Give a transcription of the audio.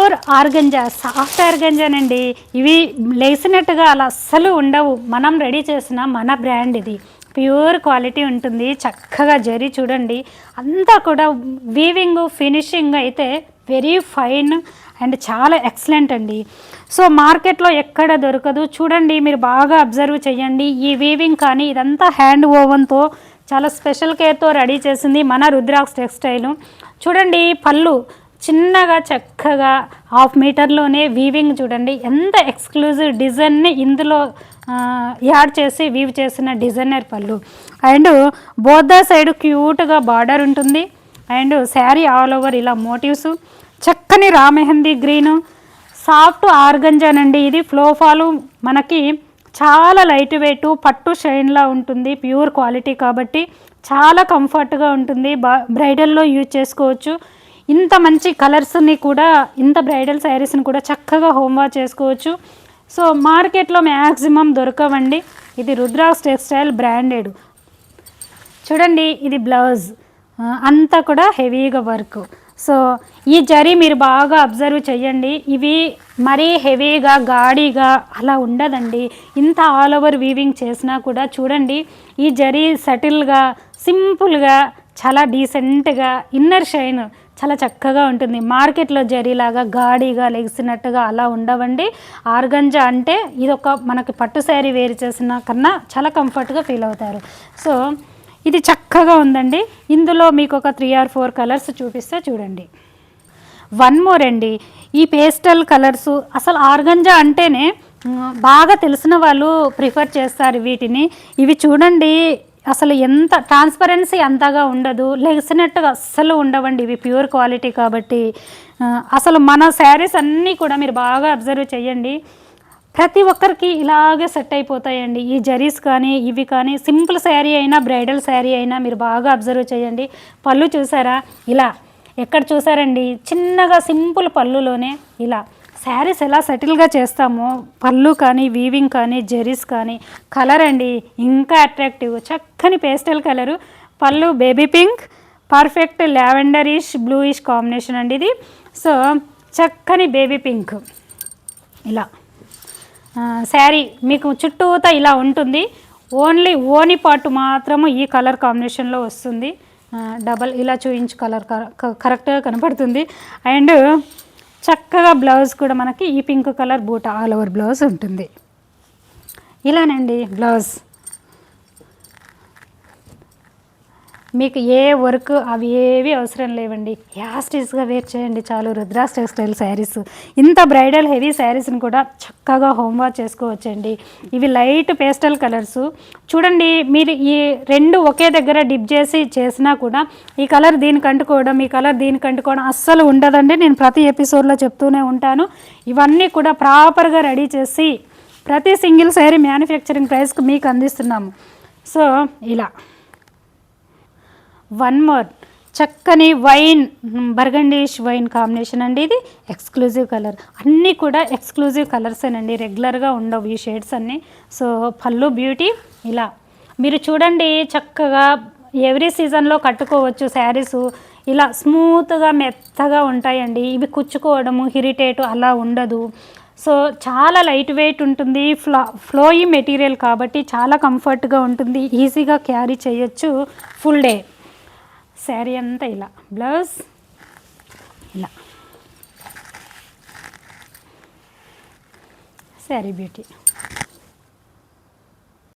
Pure organza, soft ఆర్గంజానండి. ఇవి లేసినట్టుగా అలా అస్సలు ఉండవు. మనం రెడీ చేసిన మన బ్రాండ్ ఇది. ప్యూర్ క్వాలిటీ ఉంటుంది. చక్కగా జరీ చూడండి, అంతా కూడా వీవింగ్ ఫినిషింగ్ అయితే వెరీ ఫైన్ అండ్ చాలా ఎక్సలెంట్ అండి. సో మార్కెట్లో ఎక్కడ దొరకదు. చూడండి, మీరు బాగా అబ్జర్వ్ చేయండి. ఈ వీవింగ్ కానీ ఇదంతా హ్యాండ్ ఓవెన్తో చాలా స్పెషల్ కేర్తో రెడీ చేసింది మన రుద్రాక్ష టెక్స్టైల్. చూడండి, పళ్ళు చిన్నగా చక్కగా 1/2 మీటర్లోనే వీవింగ్ చూడండి, ఎంత ఎక్స్క్లూజివ్ డిజైన్ని ఇందులో యాడ్ చేసి వీవ్ చేసిన డిజైనర్ పళ్ళు. అండ్ బోత్ సైడ్ క్యూట్గా బార్డర్ ఉంటుంది. అండ్ శారీ ఆల్ ఓవర్ ఇలా మోటివ్స్, చక్కని రామెహందీ గ్రీను, సాఫ్ట్ ఆర్గంజానండి. ఇది ఫ్లోఫాలు మనకి చాలా లైట్ వెయిట్, పట్టు షైన్లా ఉంటుంది. ప్యూర్ క్వాలిటీ కాబట్టి చాలా కంఫర్ట్గా ఉంటుంది. బ్రైడల్లో యూజ్ చేసుకోవచ్చు. ఇంత మంచి కలర్స్ని కూడా, ఇంత బ్రైడల్ శారీస్ని కూడా చక్కగా హోమ్ వాష్ చేసుకోవచ్చు. సో మార్కెట్లో మ్యాక్సిమం దొరకవండి. ఇది రుద్రాక్ష టెక్స్టైల్ బ్రాండెడ్. చూడండి, ఇది బ్లౌజ్ అంతా కూడా హెవీగా వర్క్. సో ఈ జరీ మీరు బాగా అబ్జర్వ్ చేయండి. ఇవి మరీ హెవీగా గాడిగా అలా ఉండదండి. ఇంత ఆల్ ఓవర్ వీవింగ్ చేసినా కూడా చూడండి, ఈ జరీ సటిల్గా సింపుల్గా చాలా డీసెంట్గా ఇన్నర్ షైన్ చాలా చక్కగా ఉంటుంది. మార్కెట్లో జరీలాగా గాడిగా లెగిసినట్టుగా అలా ఉండవండి. ఆర్గంజా అంటే ఇదొక మనకి పట్టు శారీ వేరు చేసిన కన్నా చాలా కంఫర్ట్గా ఫీల్ అవుతారు. సో ఇది చక్కగా ఉందండి. ఇందులో మీకు ఒక 3 or 4 కలర్స్ చూపిస్తే చూడండి. వన్ మోర్ అండి, ఈ పేస్టల్ కలర్స్ అసలు ఆర్గంజా అంటేనే బాగా తెలిసిన వాళ్ళు ప్రిఫర్ చేస్తారు వీటిని. ఇవి చూడండి, అసలు ఎంత ట్రాన్స్పరెన్సీ అంతగా ఉండదు, లెగిసినట్టుగా అస్సలు ఉండవండి. ఇవి ప్యూర్ క్వాలిటీ కాబట్టి అసలు మన శారీస్ అన్నీ కూడా మీరు బాగా అబ్జర్వ్ చేయండి, ప్రతి ఒక్కరికి ఇలాగే సెట్ అయిపోతాయండి. ఈ జరీస్ కానీ ఇవి కానీ, సింపుల్ శారీ అయినా బ్రైడల్ శారీ అయినా మీరు బాగా అబ్జర్వ్ చేయండి. పళ్ళు చూసారా, ఇలా ఎక్కడ చూసారండి, చిన్నగా సింపుల్ పళ్ళులోనే ఇలా శారీస్ ఎలా సెటిల్గా చేస్తామో, పళ్ళు కానీ వీవింగ్ కానీ జరీస్ కానీ, కలర్ అండి ఇంకా అట్రాక్టివ్, చక్కని పేస్టల్ కలరు. పళ్ళు baby pink, perfect lavenderish bluish combination అండి ఇది. సో చక్కని బేబీ పింక్ ఇలా శారీ మీకు చుట్టూతా ఇలా ఉంటుంది. ఓన్లీ ఓని పార్ట్ మాత్రము ఈ కలర్ కాంబినేషన్లో వస్తుంది. డబల్ ఇలా చూయించు కలర్ కరెక్ట్గా కనపడుతుంది. అండ్ చక్కగా బ్లౌజ్ కూడా మనకి ఈ పింక్ కలర్ బూట ఆల్ ఓవర్ బ్లౌజ్ ఉంటుంది. ఇలానండి బ్లౌజ్. మీకు ఏ వర్క్ అవి ఏవి అవసరం లేవండి, యాస్టీస్గా వేర్ చేయండి చాలు. రుద్రాక్ష టెక్స్టైల్ శారీస్, ఇంత బ్రైడల్ హెవీ శారీస్ని కూడా చక్కగా హోమ్ వాష్ చేసుకోవచ్చండి. ఇవి లైట్ పేస్టల్ కలర్స్. చూడండి, మీరు ఈ రెండు ఒకే దగ్గర డిప్ చేసి చేసినా కూడా ఈ కలర్ దీనికి అంటుకోవడం, ఈ కలర్ దీనికి అంటుకోవడం అస్సలు ఉండదండి. నేను ప్రతి ఎపిసోడ్లో చెప్తూనే ఉంటాను. ఇవన్నీ కూడా ప్రాపర్గా రెడీ చేసి ప్రతి సింగిల్ శారీ మ్యానుఫ్యాక్చరింగ్ ప్రైస్కి మీకు అందిస్తున్నాము. సో ఇలా వన్ మోర్ చక్కని వైన్, బర్గండీష్ వైన్ కాంబినేషన్ అండి. ఇది ఎక్స్క్లూజివ్ కలర్. అన్నీ కూడా ఎక్స్క్లూజివ్ కలర్సేనండి, రెగ్యులర్గా ఉండవు ఈ షేడ్స్ అన్నీ. సో పళ్ళు బ్యూటీ ఇలా మీరు చూడండి, చక్కగా ఎవ్రీ సీజన్లో కట్టుకోవచ్చు శారీసు. ఇలా స్మూత్గా మెత్తగా ఉంటాయండి. ఇవి కుచ్చుకోవడము ఇరిటేట్ అలా ఉండదు. సో చాలా లైట్ వెయిట్ ఉంటుంది. ఫ్లోయి మెటీరియల్ కాబట్టి చాలా కంఫర్ట్గా ఉంటుంది. ఈజీగా క్యారీ చేయొచ్చు ఫుల్ డే. శారీ అంతా ఇలా, బ్లౌజ్ ఇలా, శారీ బ్యూటీ.